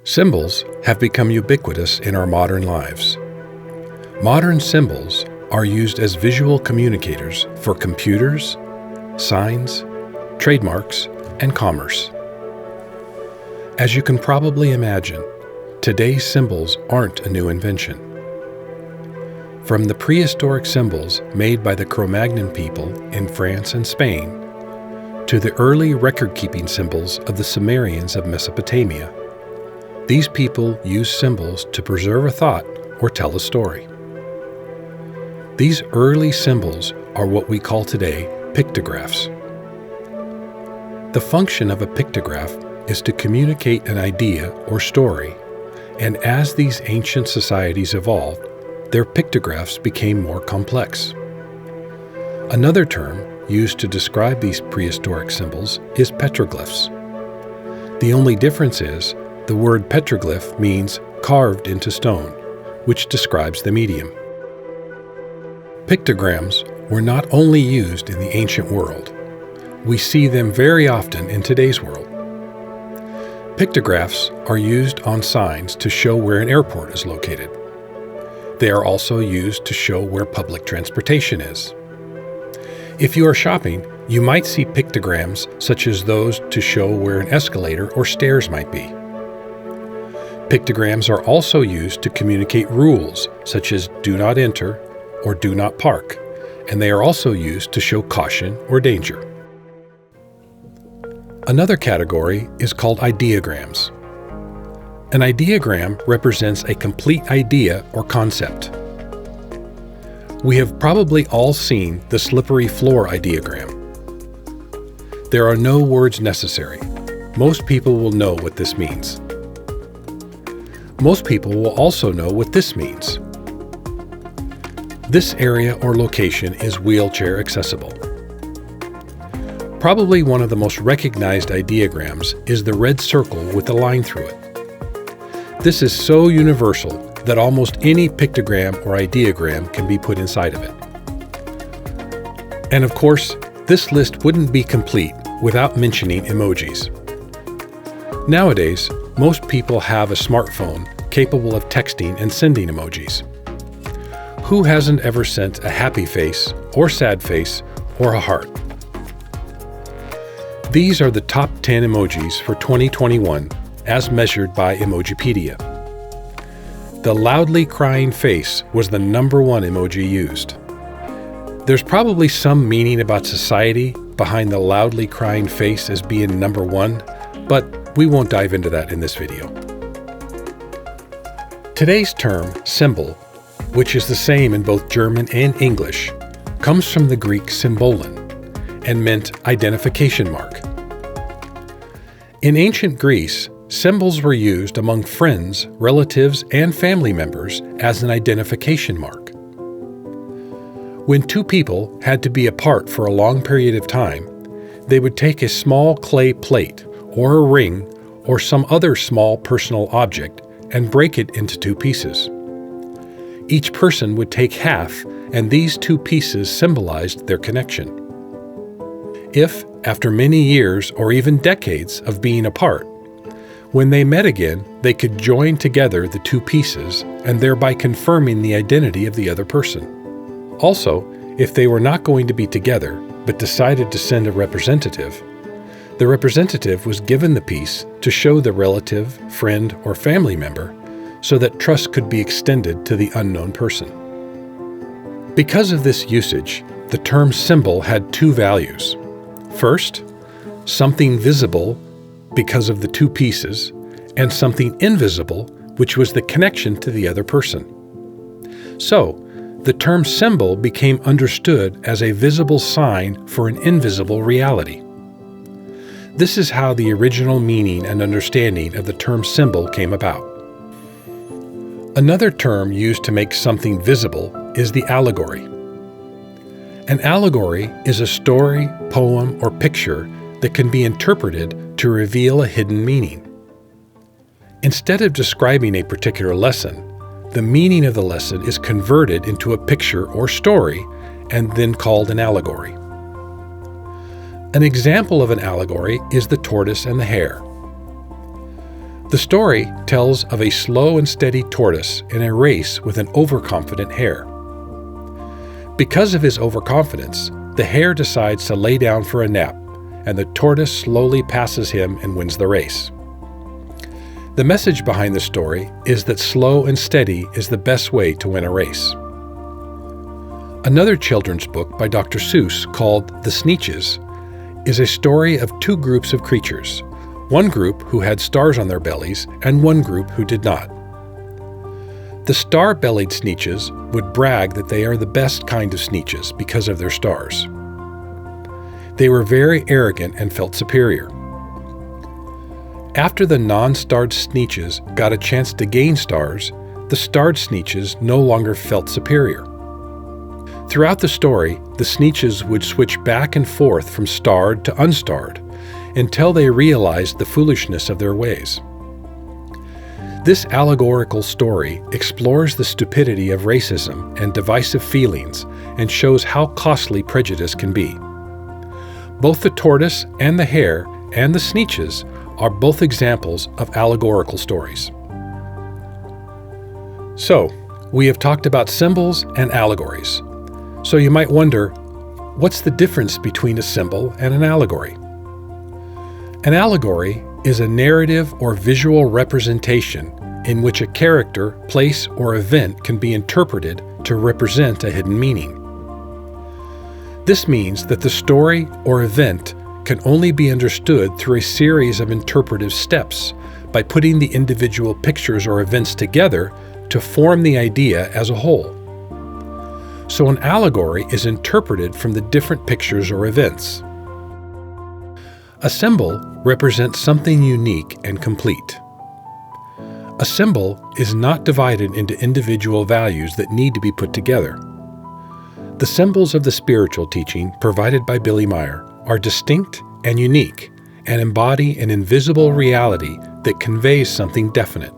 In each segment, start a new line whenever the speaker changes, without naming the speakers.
Symbols have become ubiquitous in our modern lives. Modern symbols are used as visual communicators for computers, signs, trademarks, and commerce. As you can probably imagine, today's symbols aren't a new invention. From the prehistoric symbols made by the Cro-Magnon people in France and Spain, to the early record-keeping symbols of the Sumerians of Mesopotamia, these people used symbols to preserve a thought or tell a story. These early symbols are what we call today pictographs. The function of a pictograph is to communicate an idea or story, and as these ancient societies evolved, their pictographs became more complex. Another term used to describe these prehistoric symbols is petroglyphs. The only difference is the word petroglyph means carved into stone, which describes the medium. Pictograms were not only used in the ancient world, we see them very often in today's world. Pictographs are used on signs to show where an airport is located. They are also used to show where public transportation is. If you are shopping, you might see pictograms such as those to show where an escalator or stairs might be. Pictograms are also used to communicate rules such as do not enter or do not park, and they are also used to show caution or danger. Another category is called ideograms. An ideogram represents a complete idea or concept. We have probably all seen the slippery floor ideogram. There are no words necessary. Most people will know what this means. Most people will also know what this means. This area or location is wheelchair accessible. Probably one of the most recognized ideograms is the red circle with a line through it. This is so universal that almost any pictogram or ideogram can be put inside of it. And of course, this list wouldn't be complete without mentioning emojis. Nowadays, most people have a smartphone capable of texting and sending emojis. Who hasn't ever sent a happy face or sad face or a heart? These are the top 10 emojis for 2021 as measured by Emojipedia. The loudly crying face was the #1 emoji used. There's probably some meaning about society behind the loudly crying face as being #1, but we won't dive into that in this video. Today's term, symbol, which is the same in both German and English, comes from the Greek symbolon and meant identification mark. In ancient Greece, symbols were used among friends, relatives, and family members as an identification mark. When two people had to be apart for a long period of time, they would take a small clay plate or a ring or some other small personal object and break it into two pieces. Each person would take half, and these two pieces symbolized their connection. If, after many years or even decades of being apart, when they met again, they could join together the two pieces and thereby confirming the identity of the other person. Also, if they were not going to be together but decided to send a representative, the representative was given the piece to show the relative, friend, or family member so that trust could be extended to the unknown person. Because of this usage, the term symbol had two values. First, something visible because of the two pieces, and something invisible, which was the connection to the other person. So, the term symbol became understood as a visible sign for an invisible reality. This is how the original meaning and understanding of the term symbol came about. Another term used to make something visible is the allegory. An allegory is a story, poem, or picture that can be interpreted to reveal a hidden meaning. Instead of describing a particular lesson, the meaning of the lesson is converted into a picture or story and then called an allegory. An example of an allegory is the tortoise and the hare. The story tells of a slow and steady tortoise in a race with an overconfident hare. Because of his overconfidence, the hare decides to lay down for a nap, and the tortoise slowly passes him and wins the race. The message behind the story is that slow and steady is the best way to win a race. Another children's book by Dr. Seuss called The Sneetches is a story of two groups of creatures, one group who had stars on their bellies and one group who did not. The star-bellied Sneetches would brag that they are the best kind of Sneetches because of their stars. They were very arrogant and felt superior. After the non-starred Sneetches got a chance to gain stars, the starred Sneetches no longer felt superior. Throughout the story, the Sneetches would switch back and forth from starred to unstarred until they realized the foolishness of their ways. This allegorical story explores the stupidity of racism and divisive feelings and shows how costly prejudice can be. Both the tortoise and the hare and the Sneetches are both examples of allegorical stories. So, we have talked about symbols and allegories. So you might wonder, what's the difference between a symbol and an allegory? An allegory is a narrative or visual representation in which a character, place, or event can be interpreted to represent a hidden meaning. This means that the story or event can only be understood through a series of interpretive steps by putting the individual pictures or events together to form the idea as a whole. So an allegory is interpreted from the different pictures or events. A symbol represents something unique and complete. A symbol is not divided into individual values that need to be put together. The symbols of the spiritual teaching provided by Billy Meier are distinct and unique and embody an invisible reality that conveys something definite.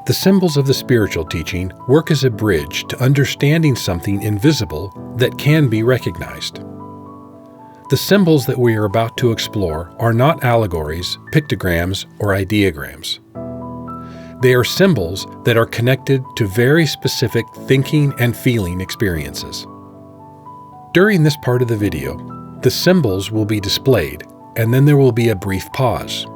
The symbols of the spiritual teaching work as a bridge to understanding something invisible that can be recognized. The symbols that we are about to explore are not allegories, pictograms, or ideograms. They are symbols that are connected to very specific thinking and feeling experiences. During this part of the video, the symbols will be displayed, and then there will be a brief pause.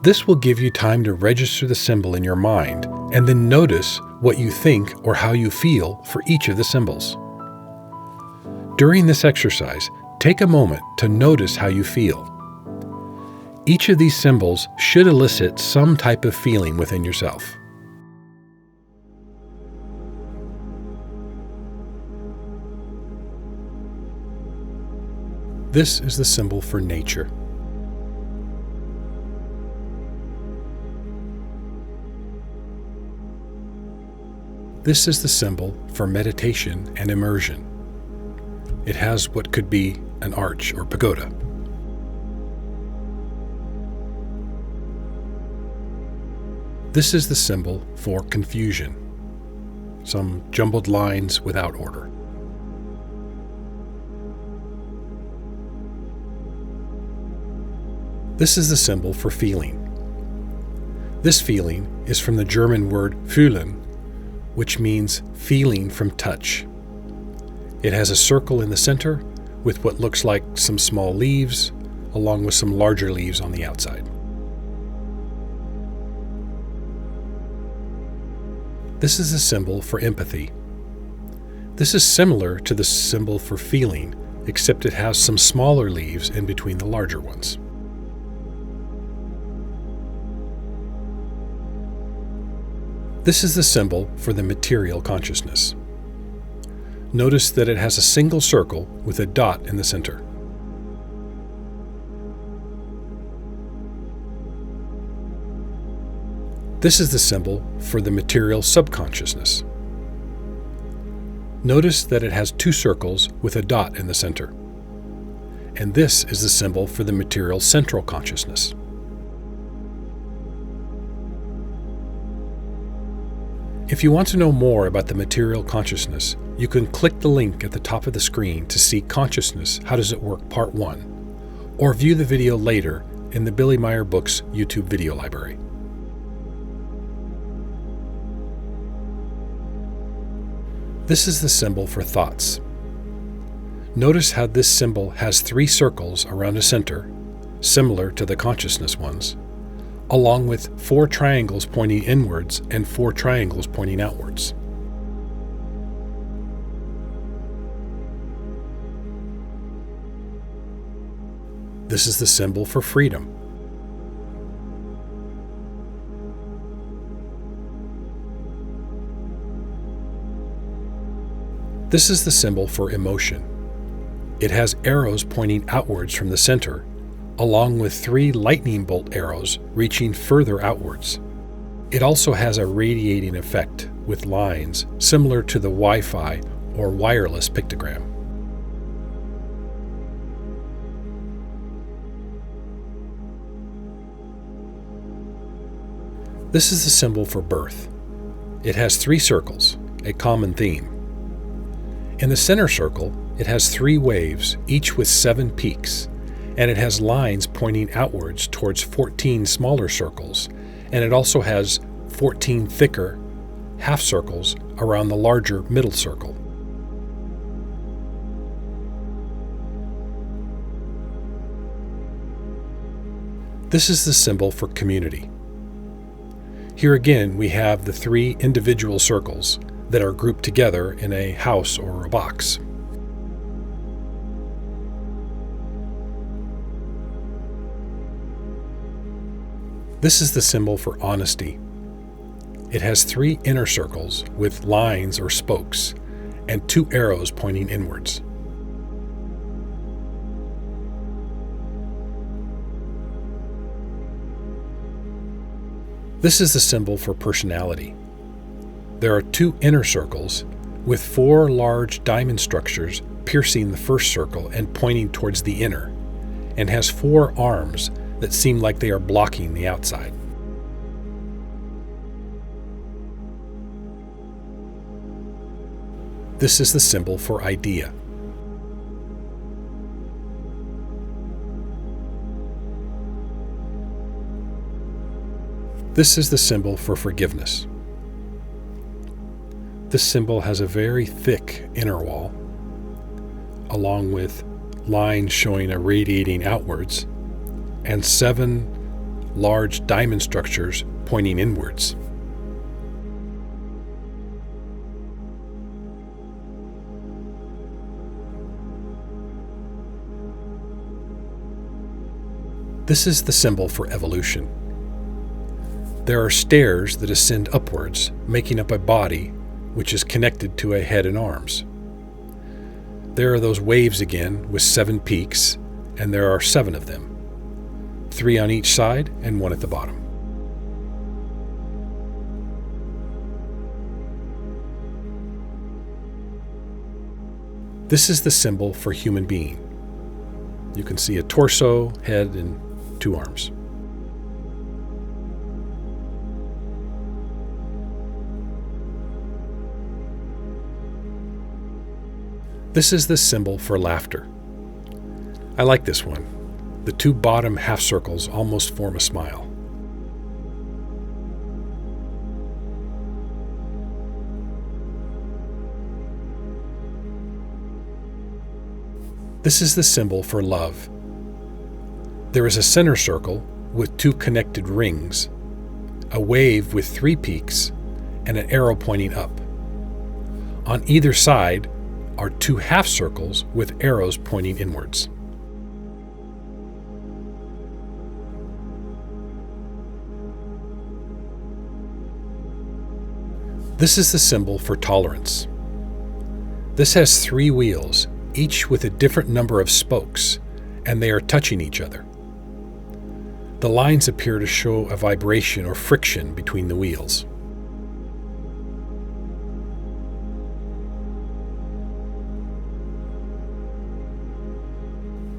This will give you time to register the symbol in your mind and then notice what you think or how you feel for each of the symbols. During this exercise, take a moment to notice how you feel. Each of these symbols should elicit some type of feeling within yourself. This is the symbol for nature. This is the symbol for meditation and immersion. It has what could be an arch or pagoda. This is the symbol for confusion, some jumbled lines without order. This is the symbol for feeling. This feeling is from the German word fühlen, which means feeling from touch. It has a circle in the center with what looks like some small leaves, along with some larger leaves on the outside. This is a symbol for empathy. This is similar to the symbol for feeling, except it has some smaller leaves in between the larger ones. This is the symbol for the material consciousness. Notice that it has a single circle with a dot in the center. This is the symbol for the material subconsciousness. Notice that it has two circles with a dot in the center. And this is the symbol for the material central consciousness. If you want to know more about the material consciousness, you can click the link at the top of the screen to see Consciousness, How Does It Work Part 1, or view the video later in the Billy Meier Books YouTube video library. This is the symbol for thoughts. Notice how this symbol has 3 circles around a center, similar to the consciousness ones, along with 4 triangles pointing inwards and 4 triangles pointing outwards. This is the symbol for freedom. This is the symbol for emotion. It has arrows pointing outwards from the center, along with 3 lightning bolt arrows reaching further outwards. It also has a radiating effect with lines similar to the Wi-Fi or wireless pictogram. This is the symbol for birth. It has 3 circles, a common theme. In the center circle, it has 3 waves, each with 7 peaks, and it has lines pointing outwards towards 14 smaller circles, and it also has 14 thicker half circles around the larger middle circle. This is the symbol for community. Here again, we have the 3 individual circles that are grouped together in a house or a box. This is the symbol for honesty. It has 3 inner circles with lines or spokes and 2 arrows pointing inwards. This is the symbol for personality. There are 2 inner circles with 4 large diamond structures piercing the first circle and pointing towards the inner, and has 4 arms that seem like they are blocking the outside. This is the symbol for idea. This is the symbol for forgiveness. This symbol has a very thick inner wall, along with lines showing a radiating outwards, and 7 large diamond structures pointing inwards. This is the symbol for evolution. There are stairs that ascend upwards, making up a body which is connected to a head and arms. There are those waves again with 7 peaks, and there are 7 of them, 3 on each side and 1 at the bottom. This is the symbol for human being. You can see a torso, head, and 2 arms. This is the symbol for laughter. I like this one. The 2 bottom half circles almost form a smile. This is the symbol for love. There is a center circle with 2 connected rings, a wave with 3 peaks, and an arrow pointing up. On either side are 2 half circles with arrows pointing inwards. This is the symbol for tolerance. This has 3 wheels, each with a different number of spokes, and they are touching each other. The lines appear to show a vibration or friction between the wheels.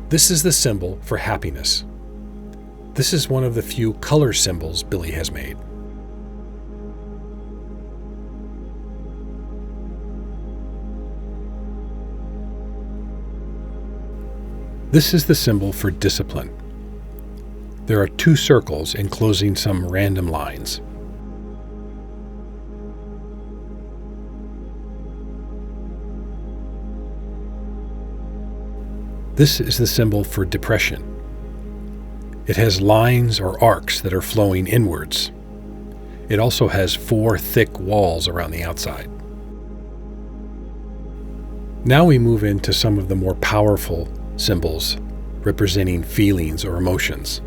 This is the symbol for happiness. This is one of the few color symbols Billy has made. This is the symbol for discipline. There are 2 circles enclosing some random lines. This is the symbol for depression. It has lines or arcs that are flowing inwards. It also has 4 thick walls around the outside. Now we move into some of the more powerful symbols representing feelings or emotions.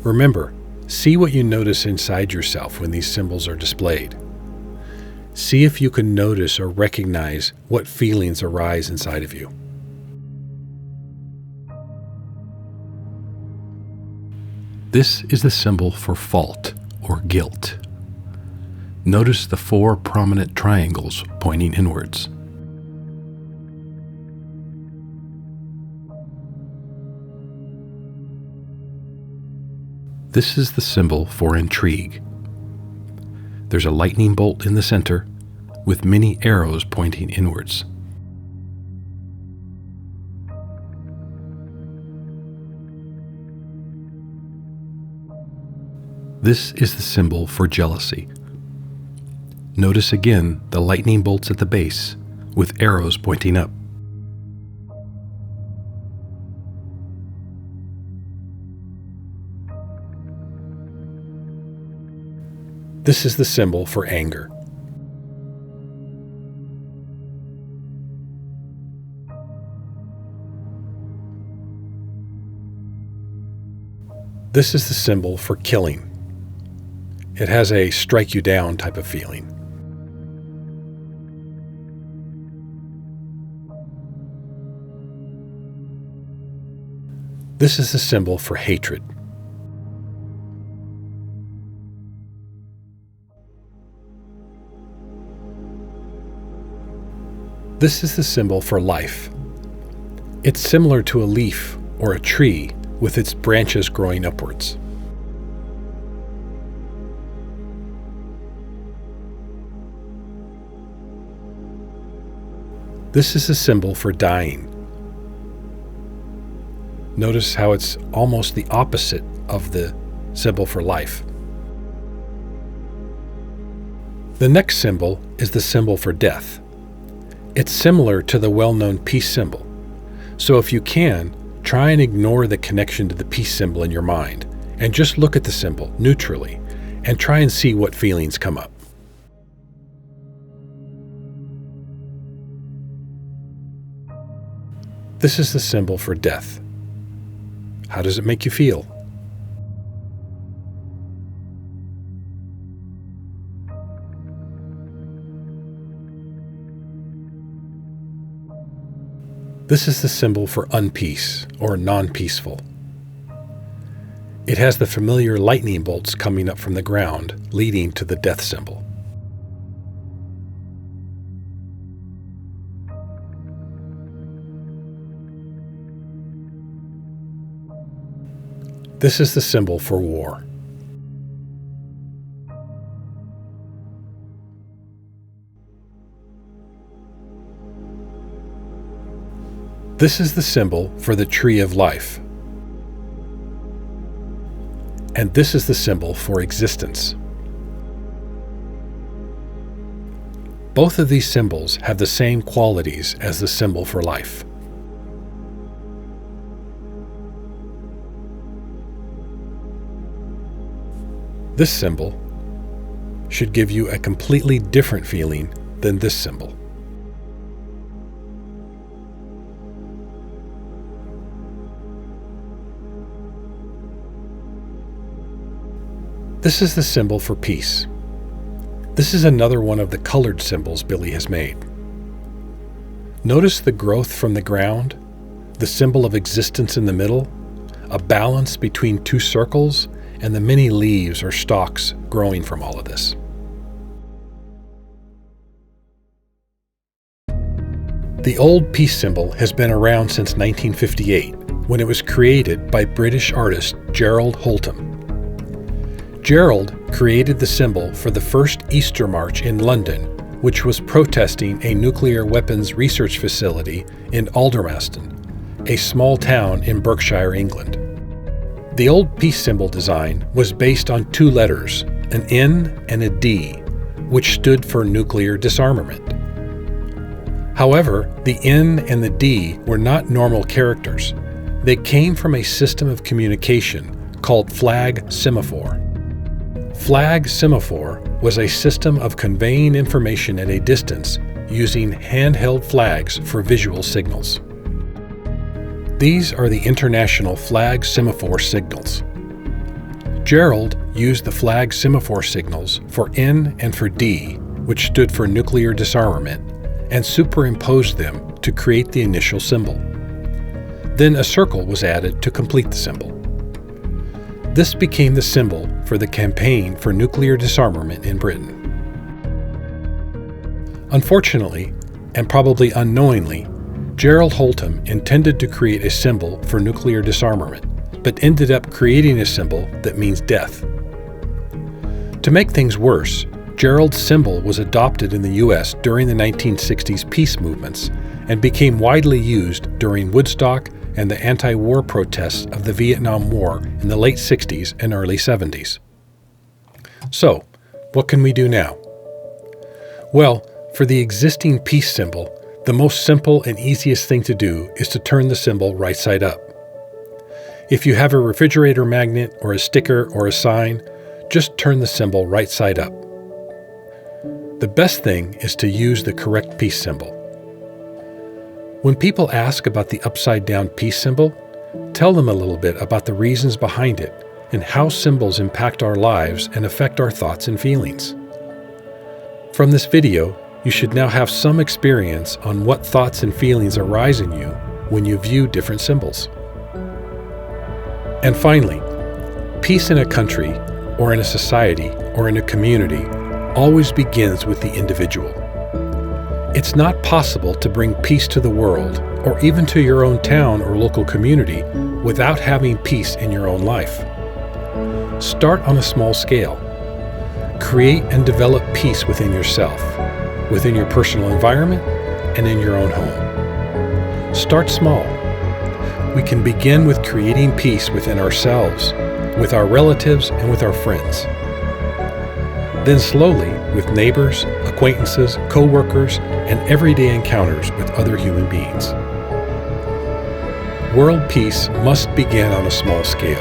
Remember, see what you notice inside yourself when these symbols are displayed. See if you can notice or recognize what feelings arise inside of you. This is the symbol for fault or guilt. Notice the 4 prominent triangles pointing inwards. This is the symbol for intrigue. There's a lightning bolt in the center with many arrows pointing inwards. This is the symbol for jealousy. Notice again the lightning bolts at the base with arrows pointing up. This is the symbol for anger. This is the symbol for killing. It has a strike you down type of feeling. This is the symbol for hatred. This is the symbol for life. It's similar to a leaf or a tree with its branches growing upwards. This is a symbol for dying. Notice how it's almost the opposite of the symbol for life. The next symbol is the symbol for death. It's similar to the well-known peace symbol. So if you can, try and ignore the connection to the peace symbol in your mind and just look at the symbol neutrally and try and see what feelings come up. This is the symbol for death. How does it make you feel? This is the symbol for unpeace or non-peaceful. It has the familiar lightning bolts coming up from the ground, leading to the death symbol. This is the symbol for war. This is the symbol for the tree of life. And this is the symbol for existence. Both of these symbols have the same qualities as the symbol for life. This symbol should give you a completely different feeling than this symbol. This is the symbol for peace. This is another one of the colored symbols Billy has made. Notice the growth from the ground, the symbol of existence in the middle, a balance between 2 circles, and the many leaves or stalks growing from all of this. The old peace symbol has been around since 1958, when it was created by British artist Gerald Holtham. Gerald created the symbol for the first Easter March in London, which was protesting a nuclear weapons research facility in Aldermaston, a small town in Berkshire, England. The old peace symbol design was based on two letters, an N and a D, which stood for nuclear disarmament. However, the N and the D were not normal characters. They came from a system of communication called flag semaphore. Flag semaphore was a system of conveying information at a distance using handheld flags for visual signals. These are the international flag semaphore signals. Gerald used the flag semaphore signals for N and for D, which stood for nuclear disarmament, and superimposed them to create the initial symbol. Then a circle was added to complete the symbol. This became the symbol for the campaign for nuclear disarmament in Britain. Unfortunately, and probably unknowingly, Gerald Holtham intended to create a symbol for nuclear disarmament, but ended up creating a symbol that means death. To make things worse, Gerald's symbol was adopted in the U.S. during the 1960s peace movements and became widely used during Woodstock and the anti-war protests of the Vietnam War in the late 60s and early 70s. So, what can we do now? Well, for the existing peace symbol, the most simple and easiest thing to do is to turn the symbol right side up. If you have a refrigerator magnet or a sticker or a sign, just turn the symbol right side up. The best thing is to use the correct peace symbol. When people ask about the upside-down peace symbol, tell them a little bit about the reasons behind it and how symbols impact our lives and affect our thoughts and feelings. From this video, you should now have some experience on what thoughts and feelings arise in you when you view different symbols. And finally, peace in a country, or in a society, or in a community always begins with the individual. It's not possible to bring peace to the world, or even to your own town or local community, without having peace in your own life. Start on a small scale. Create and develop peace within yourself, within your personal environment, and in your own home. Start small. We can begin with creating peace within ourselves, with our relatives, and with our friends. Then slowly with neighbors, acquaintances, co-workers, and everyday encounters with other human beings. World peace must begin on a small scale,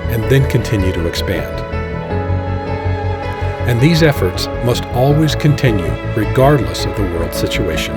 and then continue to expand. And these efforts must always continue regardless of the world situation.